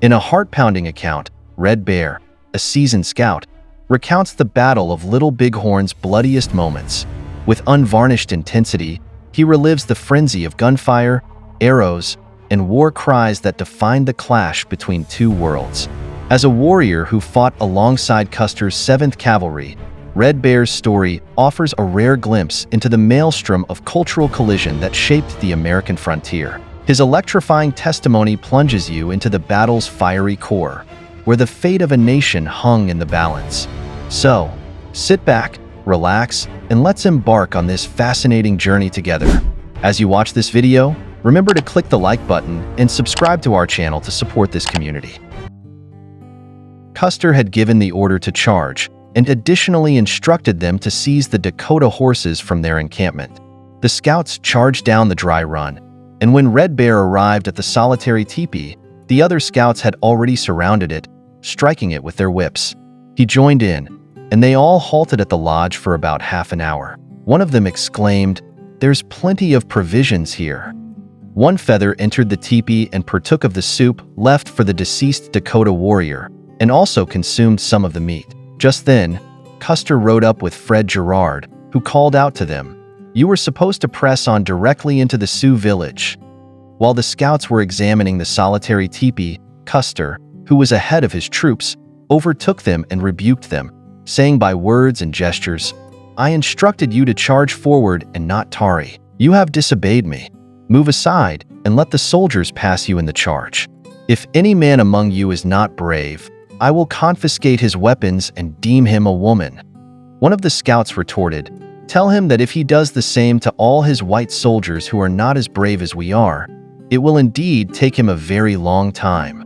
In a heart-pounding account, Red Bear, a seasoned scout, recounts the Battle of Little Bighorn's bloodiest moments. With unvarnished intensity, he relives the frenzy of gunfire, arrows, and war cries that defined the clash between two worlds. As a warrior who fought alongside Custer's 7th Cavalry, Red Bear's story offers a rare glimpse into the maelstrom of cultural collision that shaped the American frontier. His electrifying testimony plunges you into the battle's fiery core, where the fate of a nation hung in the balance. So, sit back, relax, and let's embark on this fascinating journey together. As you watch this video, remember to click the like button and subscribe to our channel to support this community. Custer had given the order to charge, and additionally instructed them to seize the Dakota horses from their encampment. The scouts charged down the dry run, and when Red Bear arrived at the solitary tepee, the other scouts had already surrounded it, striking it with their whips. He joined in, and they all halted at the lodge for about half an hour. One of them exclaimed, "There's plenty of provisions here." One feather entered the tepee and partook of the soup left for the deceased Dakota warrior, and also consumed some of the meat. Just then, Custer rode up with Fred Gerard, who called out to them, "You were supposed to press on directly into the Sioux village." While the scouts were examining the solitary tepee, Custer, who was ahead of his troops, overtook them and rebuked them, saying by words and gestures, "I instructed you to charge forward and not tarry. You have disobeyed me. Move aside and let the soldiers pass you in the charge. If any man among you is not brave, I will confiscate his weapons and deem him a woman." One of the scouts retorted, "Tell him that if he does the same to all his white soldiers who are not as brave as we are, it will indeed take him a very long time."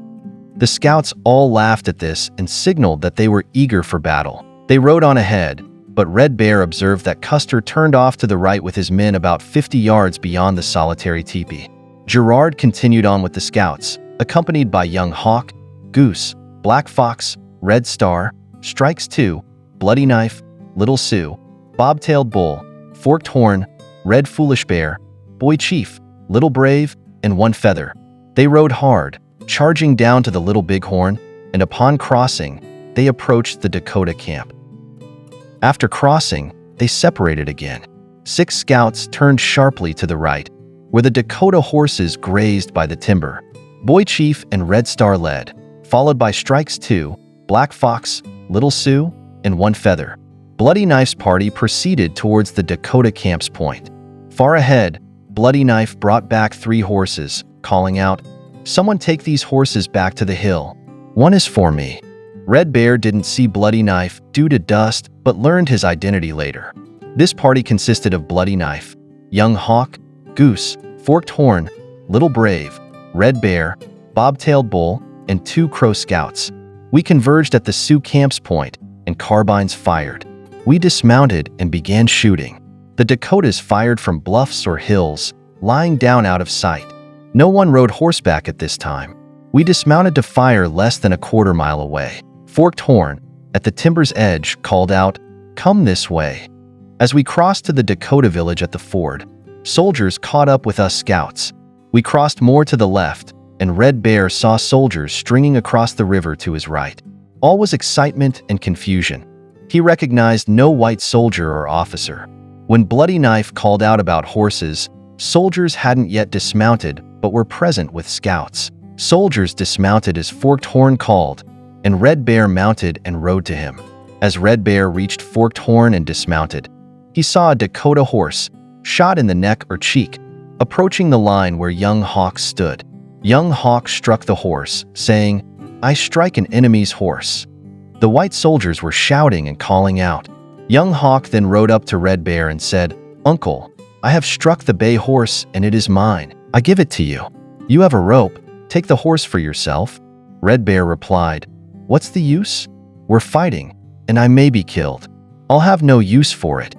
The scouts all laughed at this and signaled that they were eager for battle. They rode on ahead, but Red Bear observed that Custer turned off to the right with his men about 50 yards beyond the solitary tepee. Gerard continued on with the scouts, accompanied by Young Hawk, Goose, Black Fox, Red Star, Strikes 2, Bloody Knife, Little Sioux, Bobtailed Bull, Forked Horn, Red Foolish Bear, Boy Chief, Little Brave, and One Feather. They rode hard, charging down to the Little Bighorn, and upon crossing, they approached the Dakota camp. After crossing, they separated again. 6 scouts turned sharply to the right, where the Dakota horses grazed by the timber. Boy Chief and Red Star led, followed by Strikes 2, Black Fox, Little Sioux, and One Feather. Bloody Knife's party proceeded towards the Dakota camp's point. Far ahead, Bloody Knife brought back 3 horses, calling out, "Someone take these horses back to the hill. One is for me." Red Bear didn't see Bloody Knife due to dust, but learned his identity later. This party consisted of Bloody Knife, Young Hawk, Goose, Forked Horn, Little Brave, Red Bear, Bobtailed Bull, and 2 Crow Scouts. We converged at the Sioux camp's point, and carbines fired. We dismounted and began shooting. The Dakotas fired from bluffs or hills, lying down out of sight. No one rode horseback at this time. We dismounted to fire less than a quarter mile away. Forked Horn, at the timber's edge, called out, "Come this way." As we crossed to the Dakota village at the ford, soldiers caught up with us scouts. We crossed more to the left, and Red Bear saw soldiers stringing across the river to his right. All was excitement and confusion. He recognized no white soldier or officer. When Bloody Knife called out about horses, soldiers hadn't yet dismounted but were present with scouts. Soldiers dismounted as Forked Horn called, and Red Bear mounted and rode to him. As Red Bear reached Forked Horn and dismounted, he saw a Dakota horse, shot in the neck or cheek, approaching the line where Young Hawk stood. Young Hawk struck the horse, saying, "I strike an enemy's horse." The white soldiers were shouting and calling out. Young Hawk then rode up to Red Bear and said, "Uncle, I have struck the bay horse and it is mine. I give it to you. You have a rope. Take the horse for yourself." Red Bear replied, "What's the use? We're fighting, and I may be killed. I'll have no use for it."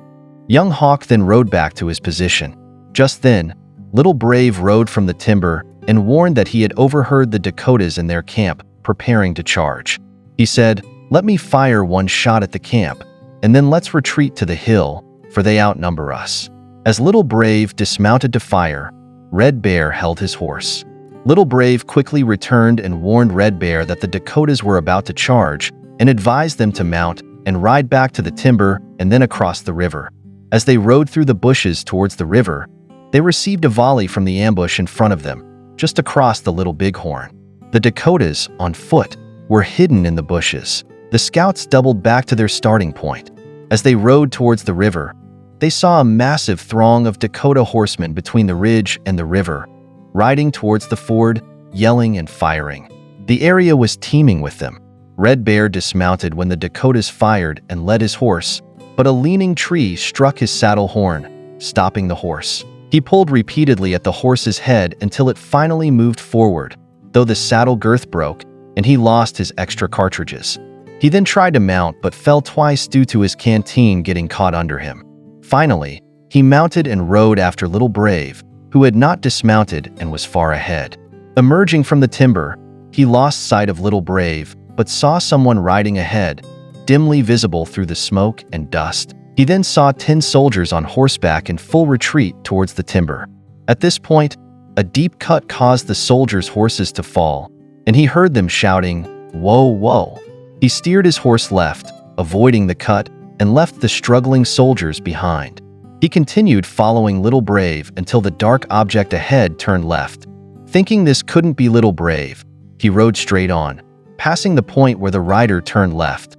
Young Hawk then rode back to his position. Just then, Little Brave rode from the timber and warned that he had overheard the Dakotas in their camp preparing to charge. He said, "Let me fire one shot at the camp, and then let's retreat to the hill, for they outnumber us." As Little Brave dismounted to fire, Red Bear held his horse. Little Brave quickly returned and warned Red Bear that the Dakotas were about to charge and advised them to mount and ride back to the timber and then across the river. As they rode through the bushes towards the river, they received a volley from the ambush in front of them, just across the Little Bighorn. The Dakotas, on foot, were hidden in the bushes. The scouts doubled back to their starting point. As they rode towards the river, they saw a massive throng of Dakota horsemen between the ridge and the river, riding towards the ford, yelling and firing. The area was teeming with them. Red Bear dismounted when the Dakotas fired and led his horse, but a leaning tree struck his saddle horn, stopping the horse. He pulled repeatedly at the horse's head until it finally moved forward, though the saddle girth broke and he lost his extra cartridges. He then tried to mount but fell twice due to his canteen getting caught under him. Finally, he mounted and rode after Little Brave, who had not dismounted and was far ahead. Emerging from the timber, he lost sight of Little Brave, but saw someone riding ahead, dimly visible through the smoke and dust. He then saw 10 soldiers on horseback in full retreat towards the timber. At this point, a deep cut caused the soldiers' horses to fall, and he heard them shouting, "Whoa, whoa." He steered his horse left, avoiding the cut, and left the struggling soldiers behind. He continued following Little Brave until the dark object ahead turned left. Thinking this couldn't be Little Brave, he rode straight on, passing the point where the rider turned left.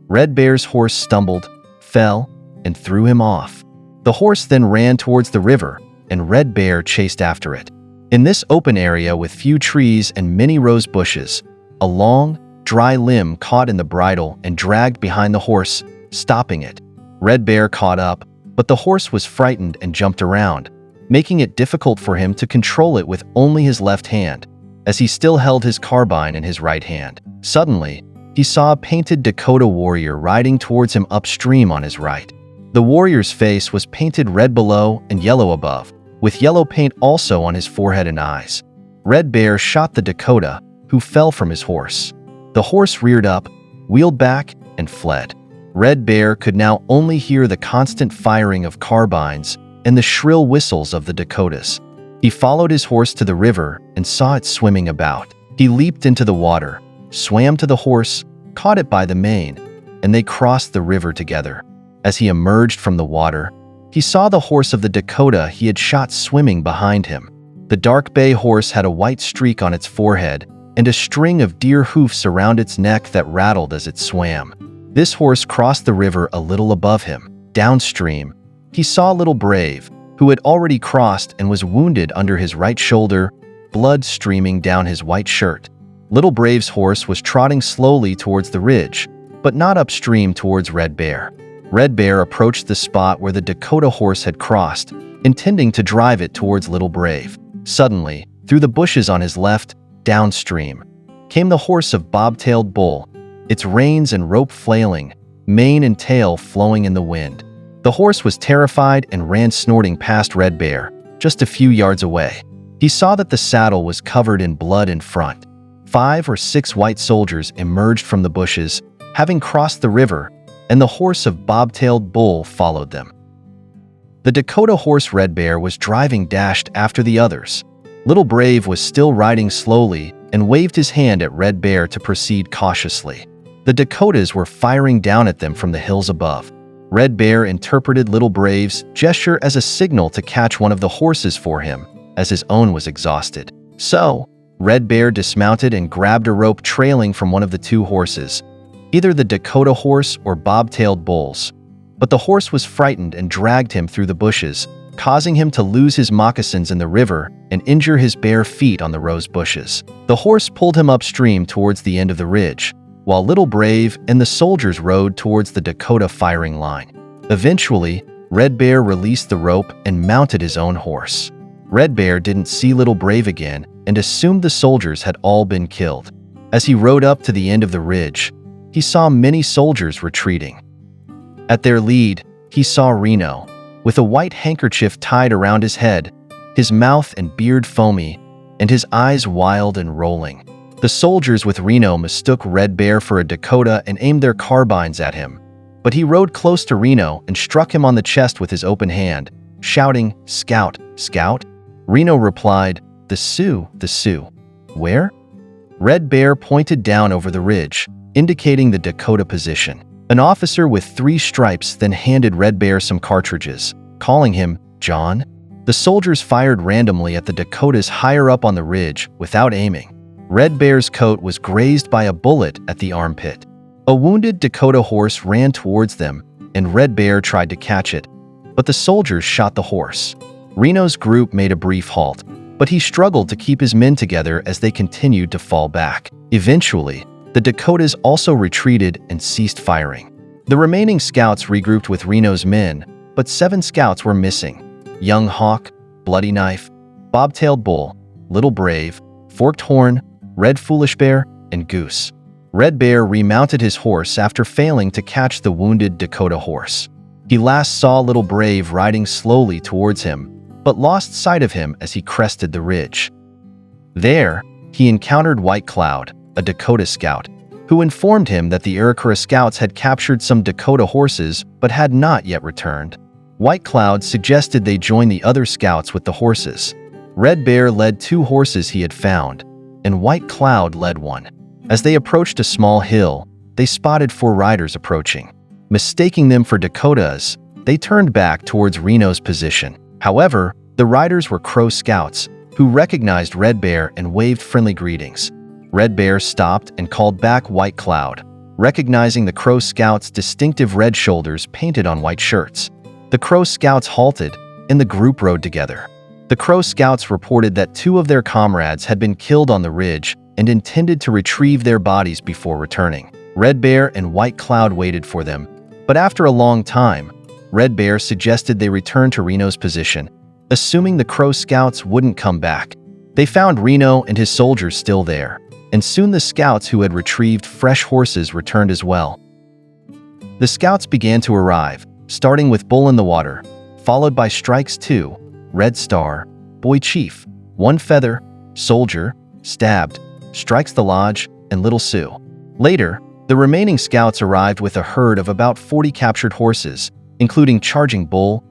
Red Bear's horse stumbled, fell, and threw him off. The horse then ran towards the river, and Red Bear chased after it. In this open area with few trees and many rose bushes, a long, dry limb caught in the bridle and dragged behind the horse, stopping it. Red Bear caught up, but the horse was frightened and jumped around, making it difficult for him to control it with only his left hand, as he still held his carbine in his right hand. Suddenly, he saw a painted Dakota warrior riding towards him upstream on his right. The warrior's face was painted red below and yellow above, with yellow paint also on his forehead and eyes. Red Bear shot the Dakota, who fell from his horse. The horse reared up, wheeled back, and fled. Red Bear could now only hear the constant firing of carbines and the shrill whistles of the Dakotas. He followed his horse to the river and saw it swimming about. He leaped into the water, swam to the horse, caught it by the mane, and they crossed the river together. As he emerged from the water, he saw the horse of the Dakota he had shot swimming behind him. The dark bay horse had a white streak on its forehead and a string of deer hoofs around its neck that rattled as it swam. This horse crossed the river a little above him. Downstream, he saw Little Brave, who had already crossed and was wounded under his right shoulder, blood streaming down his white shirt. Little Brave's horse was trotting slowly towards the ridge, but not upstream towards Red Bear. Red Bear approached the spot where the Dakota horse had crossed, intending to drive it towards Little Brave. Suddenly, through the bushes on his left, downstream, came the horse of Bobtailed Bull, its reins and rope flailing, mane and tail flowing in the wind. The horse was terrified and ran snorting past Red Bear, just a few yards away. He saw that the saddle was covered in blood in front. 5 or 6 white soldiers emerged from the bushes, having crossed the river, and the horse of Bobtailed Bull followed them. The Dakota horse Red Bear was driving dashed after the others. Little Brave was still riding slowly and waved his hand at Red Bear to proceed cautiously. The Dakotas were firing down at them from the hills above. Red Bear interpreted Little Brave's gesture as a signal to catch one of the horses for him, as his own was exhausted. So, Red Bear dismounted and grabbed a rope trailing from one of the 2 horses, either the Dakota horse or Bobtailed Bull's. But the horse was frightened and dragged him through the bushes, causing him to lose his moccasins in the river and injure his bare feet on the rose bushes. The horse pulled him upstream towards the end of the ridge, while Little Brave and the soldiers rode towards the Dakota firing line. Eventually, Red Bear released the rope and mounted his own horse. Red Bear didn't see Little Brave again and assumed the soldiers had all been killed. As he rode up to the end of the ridge, he saw many soldiers retreating. At their lead, he saw Reno, with a white handkerchief tied around his head, his mouth and beard foamy, and his eyes wild and rolling. The soldiers with Reno mistook Red Bear for a Dakota and aimed their carbines at him, but he rode close to Reno and struck him on the chest with his open hand, shouting, "Scout, Scout?" Reno replied, "The The Sioux, the Sioux. Where? Red Bear pointed down over the ridge, indicating the Dakota position. An officer with 3 stripes then handed Red Bear some cartridges, calling him John. The soldiers fired randomly at the Dakotas higher up on the ridge without aiming. Red Bear's coat was grazed by a bullet at the armpit. A wounded Dakota horse ran towards them, and Red Bear tried to catch it, but the soldiers shot the horse. Reno's group made a brief halt, but he struggled to keep his men together as they continued to fall back. Eventually, the Dakotas also retreated and ceased firing. The remaining scouts regrouped with Reno's men, but 7 scouts were missing: Young Hawk, Bloody Knife, Bobtailed Bull, Little Brave, Forked Horn, Red Foolish Bear, and Goose. Red Bear remounted his horse after failing to catch the wounded Dakota horse. He last saw Little Brave riding slowly towards him, but lost sight of him as he crested the ridge. There, he encountered White Cloud, a Dakota scout, who informed him that the Arikara scouts had captured some Dakota horses but had not yet returned. White Cloud suggested they join the other scouts with the horses. Red Bear led 2 horses he had found, and White Cloud led one. As they approached a small hill, they spotted 4 riders approaching. Mistaking them for Dakotas, they turned back towards Reno's position. However, the riders were Crow scouts, who recognized Red Bear and waved friendly greetings. Red Bear stopped and called back White Cloud, recognizing the Crow scouts' distinctive red shoulders painted on white shirts. The Crow scouts halted, and the group rode together. The Crow scouts reported that 2 of their comrades had been killed on the ridge and intended to retrieve their bodies before returning. Red Bear and White Cloud waited for them, but after a long time, Red Bear suggested they return to Reno's position, assuming the Crow scouts wouldn't come back. They found Reno and his soldiers still there, and soon the scouts who had retrieved fresh horses returned as well. The scouts began to arrive, starting with Bull in the Water, followed by Strikes 2, Red Star, Boy Chief, One Feather, Soldier, Stabbed, Strikes the Lodge, and Little Sioux. Later, the remaining scouts arrived with a herd of about 40 captured horses, including Charging Bull,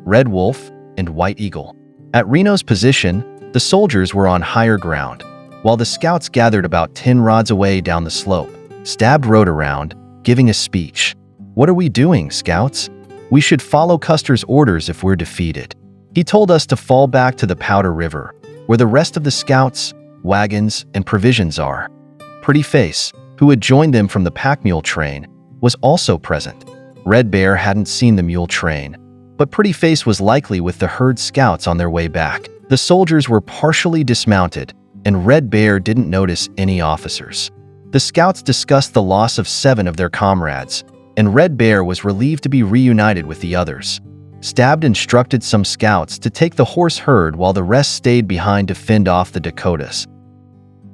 Red Wolf, and White Eagle. At Reno's position, the soldiers were on higher ground, while the scouts gathered about 10 rods away down the slope. Stabbed rode around, giving a speech. "What are we doing, scouts? We should follow Custer's orders if we're defeated. He told us to fall back to the Powder River, where the rest of the scouts, wagons, and provisions are." Pretty Face, who had joined them from the pack mule train, was also present. Red Bear hadn't seen the mule train, but Pretty Face was likely with the herd scouts on their way back. The soldiers were partially dismounted, and Red Bear didn't notice any officers. The scouts discussed the loss of 7 of their comrades, and Red Bear was relieved to be reunited with the others. Stabbed instructed some scouts to take the horse herd while the rest stayed behind to fend off the Dakotas.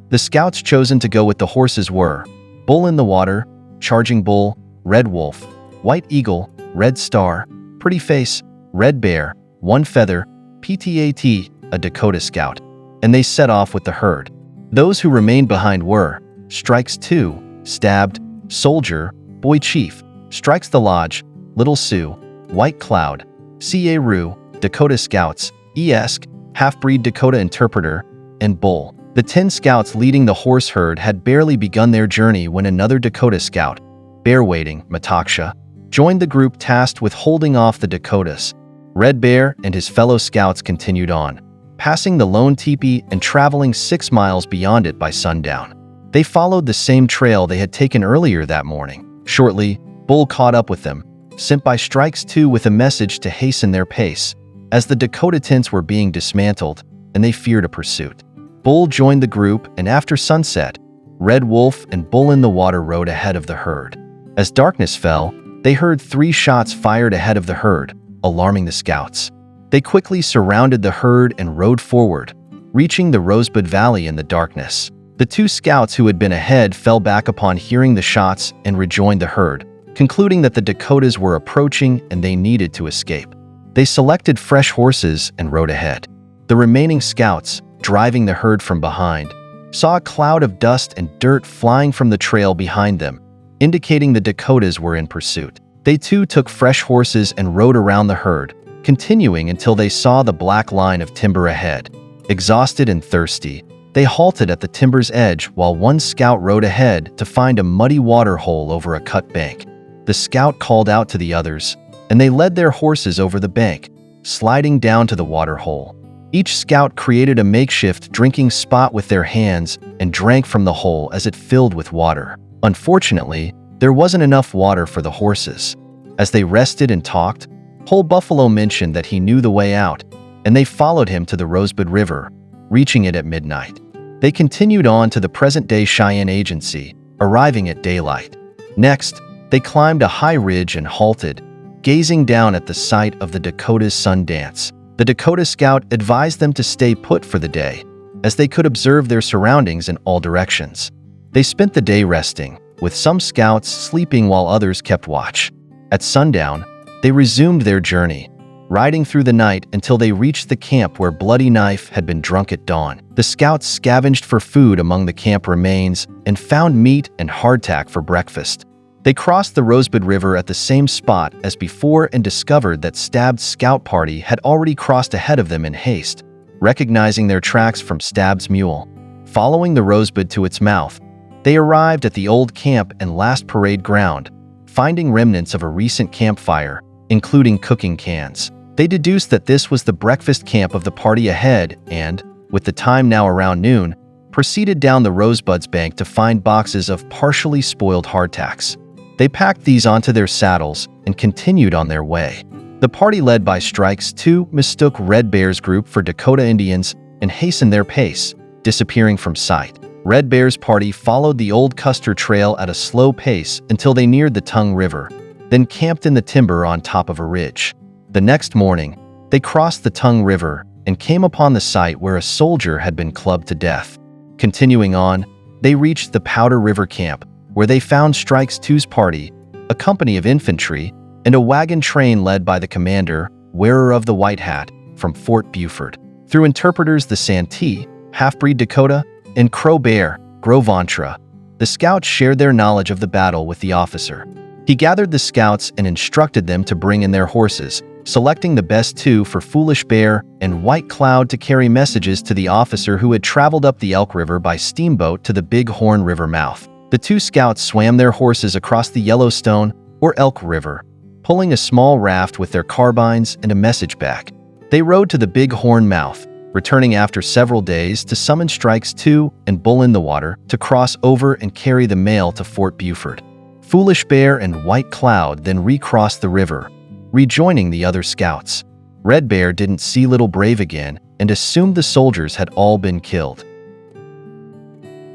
The scouts chosen to go with the horses were Bull in the Water, Charging Bull, Red Wolf, White Eagle, Red Star, Pretty Face, Red Bear, One Feather, PTAT, a Dakota scout, and they set off with the herd. Those who remained behind were Strikes 2, Stabbed, Soldier, Boy Chief, Strikes the Lodge, Little Sioux, White Cloud, Sioux, Dakota Scouts, Esk, Half-Breed Dakota Interpreter, and Bull. The 10 scouts leading the horse herd had barely begun their journey when another Dakota scout, Bear Waiting, Mataksha, joined the group tasked with holding off the Dakotas. Red Bear and his fellow scouts continued on, passing the lone tepee and traveling 6 miles beyond it by sundown. They followed the same trail they had taken earlier that morning. Shortly, Bull caught up with them, sent by Strikes 2 with a message to hasten their pace, as the Dakota tents were being dismantled and they feared a pursuit. Bull joined the group, and after sunset, Red Wolf and Bull in the Water rode ahead of the herd. As darkness fell, they heard 3 shots fired ahead of the herd, alarming the scouts. They quickly surrounded the herd and rode forward, reaching the Rosebud Valley in the darkness. The 2 scouts who had been ahead fell back upon hearing the shots and rejoined the herd, concluding that the Dakotas were approaching and they needed to escape. They selected fresh horses and rode ahead. The remaining scouts, driving the herd from behind, saw a cloud of dust and dirt flying from the trail behind them, indicating the Dakotas were in pursuit. They too took fresh horses and rode around the herd, continuing until they saw the black line of timber ahead. Exhausted and thirsty, they halted at the timber's edge while one scout rode ahead to find a muddy water hole over a cut bank. The scout called out to the others, and they led their horses over the bank, sliding down to the water hole. Each scout created a makeshift drinking spot with their hands and drank from the hole as it filled with water. Unfortunately, there wasn't enough water for the horses. As they rested and talked, Whole Buffalo mentioned that he knew the way out, and they followed him to the Rosebud River, reaching it at midnight. They continued on to the present-day Cheyenne Agency, arriving at daylight. Next, they climbed a high ridge and halted, gazing down at the site of the Dakota's sun dance. The Dakota scout advised them to stay put for the day, as they could observe their surroundings in all directions. They spent the day resting, with some scouts sleeping while others kept watch. At sundown, they resumed their journey, riding through the night until they reached the camp where Bloody Knife had been drunk at dawn. The scouts scavenged for food among the camp remains and found meat and hardtack for breakfast. They crossed the Rosebud River at the same spot as before and discovered that Stab's scout party had already crossed ahead of them in haste, recognizing their tracks from Stab's mule. Following the Rosebud to its mouth, they arrived at the old camp and last parade ground, finding remnants of a recent campfire, including cooking cans. They deduced that this was the breakfast camp of the party ahead and, with the time now around noon, proceeded down the Rosebud's bank to find boxes of partially spoiled hardtacks. They packed these onto their saddles and continued on their way. The party led by Strike's 2 mistook Red Bear's group for Dakota Indians and hastened their pace, disappearing from sight. Red Bear's party followed the old Custer trail at a slow pace until they neared the Tongue River, then camped in the timber on top of a ridge. The next morning, they crossed the Tongue River and came upon the site where a soldier had been clubbed to death. Continuing on, they reached the Powder River camp, where they found Strike's 2's party, a company of infantry, and a wagon train led by the commander, wearer of the white hat, from Fort Buford. Through interpreters the Santee, half-breed Dakota, and Crow Bear, Gros-Ventre, the scouts shared their knowledge of the battle with the officer. He gathered the scouts and instructed them to bring in their horses, selecting the best 2 for Foolish Bear and White Cloud to carry messages to the officer who had traveled up the Elk River by steamboat to the Big Horn River mouth. The 2 scouts swam their horses across the Yellowstone or Elk River, pulling a small raft with their carbines and a message bag. They rode to the Big Horn mouth, returning after several days to summon Strike's 2 and Bull in the Water to cross over and carry the mail to Fort Buford. Foolish Bear and White Cloud then recrossed the river, rejoining the other scouts. Red Bear didn't see Little Brave again and assumed the soldiers had all been killed.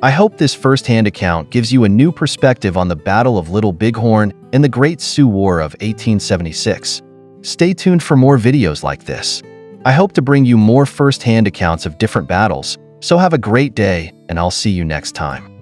I hope this first-hand account gives you a new perspective on the Battle of Little Bighorn and the Great Sioux War of 1876. Stay tuned for more videos like this. I hope to bring you more first-hand accounts of different battles, so have a great day, and I'll see you next time.